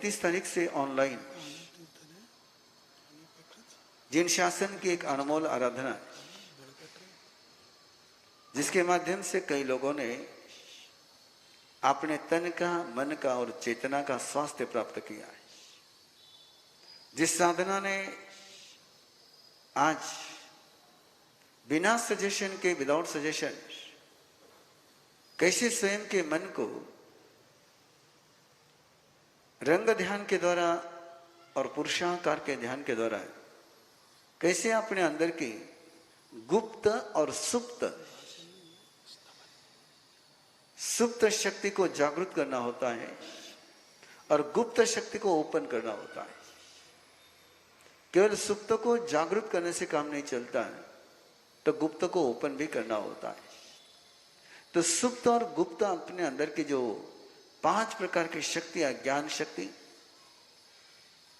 29 तारीख से ऑनलाइन जिन शासन की एक अनमोल आराधना है, जिसके माध्यम से कई लोगों ने अपने तन का, मन का और चेतना का स्वास्थ्य प्राप्त किया है। जिस साधना ने आज बिना सजेशन के, विदाउट सजेशन, कैसे स्वयं के मन को रंग ध्यान के द्वारा और पुरुषाकार के ध्यान के द्वारा कैसे अपने अंदर की गुप्त और सुप्त शक्ति को जागृत करना होता है और गुप्त शक्ति को ओपन करना होता है। केवल सुप्त को जागृत करने से काम नहीं चलता है, तो गुप्त को ओपन भी करना होता है। तो सुप्त और गुप्त अपने अंदर की जो 5 प्रकार की शक्तियां, ज्ञान शक्ति,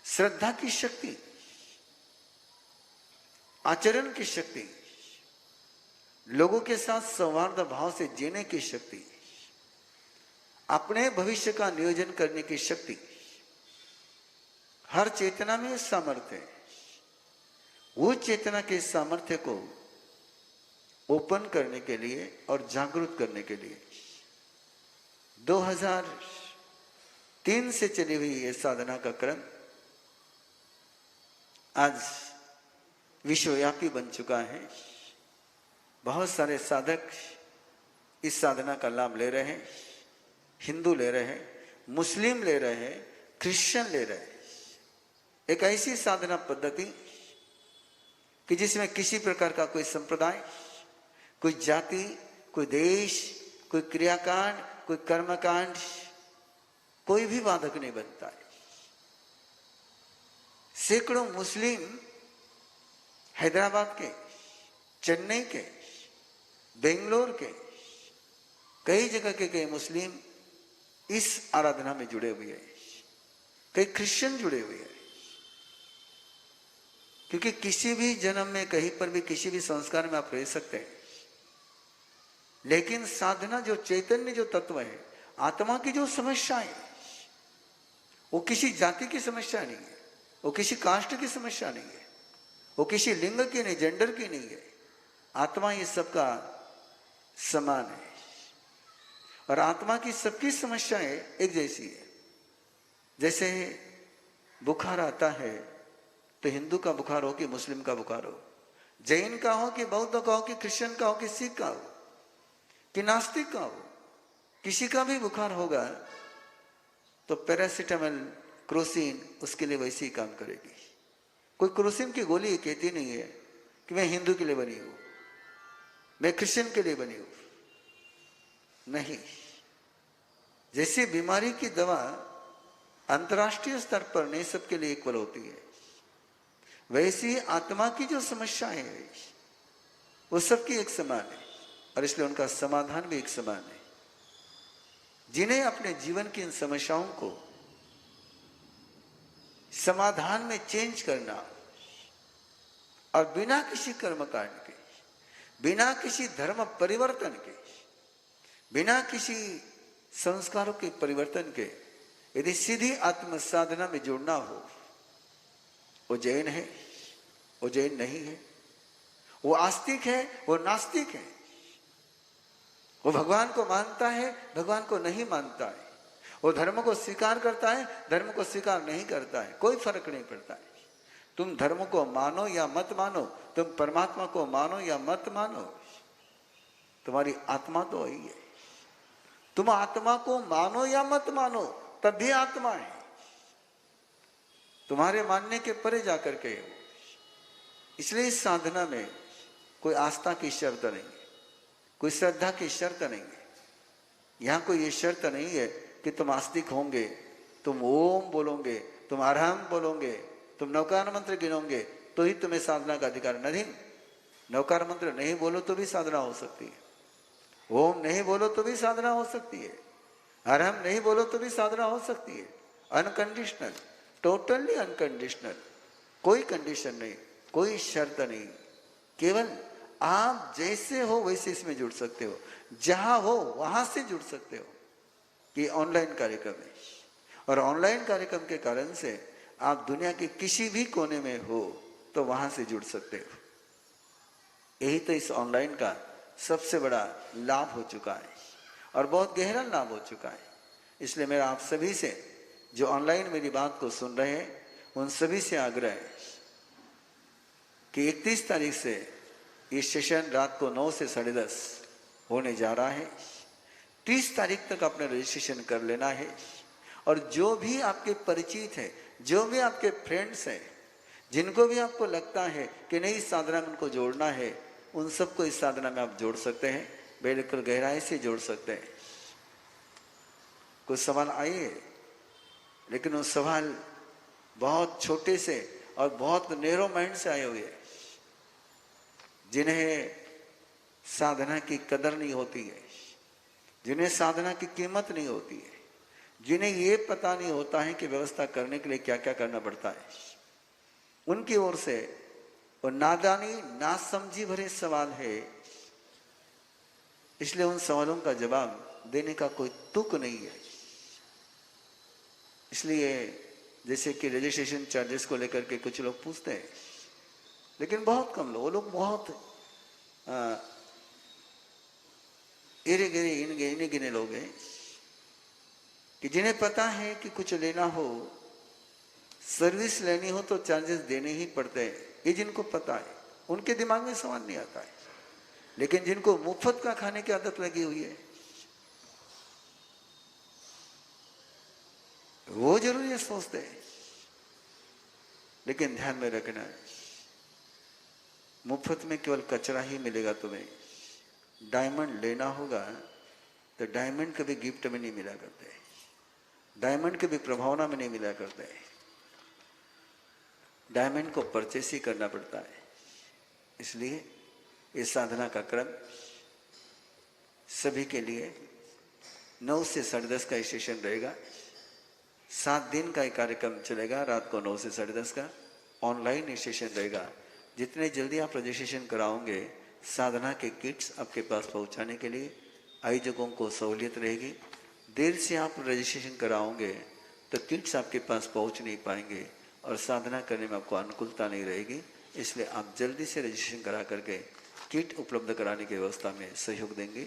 श्रद्धा की शक्ति, आचरण की शक्ति, लोगों के साथ सौहार्द भाव से जीने की शक्ति, अपने भविष्य का नियोजन करने की शक्ति, हर चेतना में सामर्थ्य है। वो चेतना के सामर्थ्य को ओपन करने के लिए और जागृत करने के लिए 2003 से चली हुई ये साधना का क्रम आज विश्वव्यापी बन चुका है। बहुत सारे साधक इस साधना का लाभ ले रहे हैं। हिंदू ले रहे हैं, मुस्लिम ले रहे हैं, क्रिश्चियन ले रहे हैं। एक ऐसी साधना पद्धति कि जिसमें किसी प्रकार का कोई संप्रदाय, कोई जाति, कोई देश, कोई क्रियाकांड, कोई कर्मकांड, कोई भी बाधक नहीं बनता है। सैकड़ों मुस्लिम हैदराबाद के, चेन्नई के, बेंगलोर के, कई जगह के कई मुस्लिम इस आराधना में जुड़े हुए हैं। कई क्रिश्चियन जुड़े हुए हैं। क्योंकि किसी भी जन्म में, कहीं पर भी, किसी भी संस्कार में आप रह सकते हैं, लेकिन साधना जो चैतन्य, जो तत्व है, आत्मा की जो समस्या है, वो किसी जाति की समस्या नहीं है, वो किसी कास्ट की समस्या नहीं है, वो किसी लिंग की नहीं, जेंडर की नहीं है। आत्मा ये सबका समान है और आत्मा की सबकी समस्याएं एक जैसी है। जैसे बुखार आता है तो हिंदू का बुखार हो कि मुस्लिम का बुखार हो, जैन का हो कि बौद्ध का हो कि क्रिश्चियन का हो कि सिख का हो कि नास्तिक का हो, किसी का भी बुखार होगा तो पैरासीटामोल, क्रोसिन उसके लिए वैसे ही काम करेगी। कोई क्रोसिन की गोली कहती नहीं है कि मैं हिंदू के लिए बनी हूं, मैं क्रिश्चियन के लिए बनी हूं। नहीं, जैसे बीमारी की दवा अंतर्राष्ट्रीय स्तर पर नहीं सबके लिए इक्वल होती है, वैसी आत्मा की जो समस्या है वो सबकी एक समान है और इसलिए उनका समाधान भी एक समान है। जिन्हें अपने जीवन की इन समस्याओं को समाधान में चेंज करना और बिना किसी कर्मकांड के, बिना किसी धर्म परिवर्तन के, बिना किसी संस्कारों के परिवर्तन के यदि सीधी आत्म साधना में जुड़ना हो, वो जैन है, वो जैन नहीं है, वो आस्तिक है, वो नास्तिक है, वो भगवान को मानता है, भगवान को नहीं मानता है, वो धर्म को स्वीकार करता है, धर्म को स्वीकार नहीं करता है, कोई फर्क नहीं पड़ता है। तुम धर्म को मानो या मत मानो, तुम परमात्मा को मानो या मत मानो, तुम्हारी आत्मा तो वही है। तुम आत्मा को मानो या मत मानो, तब भी आत्मा है। तुम्हारे मानने के परे जाकर के हो। इसलिए इस साधना में कोई आस्था की शर्त नहीं है, कोई श्रद्धा की शर्त नहीं है। यहां कोई ये शर्त नहीं है कि तुम आस्तिक होंगे, तुम ओम बोलोगे, तुम अरहम बोलोगे, तुम नौकार मंत्र गिनोगे तो ही तुम्हें साधना का अधिकार। नहीं, नौकार मंत्र नहीं बोलो तो भी साधना हो सकती है, ओम नहीं बोलो तो भी साधना हो सकती है, अरहम नहीं बोलो तो भी साधना हो सकती है। अनकंडीशनल, टोटली अनकंडीशनल, कोई कंडीशन नहीं, कोई शर्त नहीं। केवल आप जैसे हो वैसे इसमें जुड़ सकते हो, जहां हो वहां से जुड़ सकते हो। ये ऑनलाइन कार्यक्रम है और ऑनलाइन कार्यक्रम के कारण से आप दुनिया के किसी भी कोने में हो तो वहां से जुड़ सकते हो। यही तो इस ऑनलाइन का सबसे बड़ा लाभ हो चुका है और बहुत गहरा लाभ हो चुका है। इसलिए मेरा आप सभी से, जो ऑनलाइन मेरी बात को सुन रहे हैं, उन सभी से आग्रह है कि 31 तारीख से ये सेशन रात को 9 से 10:30 होने जा रहा है। 30 तारीख तक अपना रजिस्ट्रेशन कर लेना है और जो भी आपके परिचित है, जो भी आपके फ्रेंड्स हैं, जिनको भी आपको लगता है कि नहीं इस साधना में उनको जोड़ना है, उन सबको इस साधना में आप जोड़ सकते हैं, बिल्कुल गहराई से जोड़ सकते हैं। कुछ सवाल आए, लेकिन वो सवाल बहुत छोटे से और बहुत नैरो माइंड से आए हुए हैं, जिन्हें साधना की कदर नहीं होती है, जिन्हें साधना की कीमत नहीं होती है, जिन्हें ये पता नहीं होता है कि व्यवस्था करने के लिए क्या क्या करना पड़ता है, उनकी ओर से वो नादानी नासमझी भरे सवाल है। इसलिए उन सवालों का जवाब देने का कोई तुक नहीं है। इसलिए जैसे कि रजिस्ट्रेशन चार्जेस को लेकर के कुछ लोग पूछते हैं, लेकिन बहुत कम लोग, वो लोग बहुत इन्हें गिने लोग हैं कि जिन्हें पता है कि कुछ लेना हो, सर्विस लेनी हो तो चार्जेस देने ही पड़ते हैं। ये जिनको पता है उनके दिमाग में सवाल नहीं आता है। लेकिन जिनको मुफ्त का खाने की आदत लगी हुई है, वो जरूर ये सोचते हैं। लेकिन ध्यान में रखना है, मुफ्त में केवल कचरा ही मिलेगा तुम्हें। डायमंड लेना होगा तो डायमंड कभी गिफ्ट में नहीं मिला करते, डायमंड कभी प्रभावना में नहीं मिला करते, डायमंड को परचेस ही करना पड़ता है। इसलिए इस साधना का क्रम सभी के लिए 9 से 10:30 का सेशन रहेगा। 7 दिन का एक कार्यक्रम चलेगा, रात को 9 से 10:30 का ऑनलाइन सेशन रहेगा। जितने जल्दी आप रजिस्ट्रेशन कराओगे, साधना के किट्स आपके पास पहुंचाने के लिए आयोजकों को सहूलियत रहेगी। देर से आप रजिस्ट्रेशन कराओगे तो किट्स आपके पास पहुंच नहीं पाएंगे और साधना करने में आपको अनुकूलता नहीं रहेगी। इसलिए आप जल्दी से रजिस्ट्रेशन करा करके किट उपलब्ध कराने की व्यवस्था में सहयोग देंगे।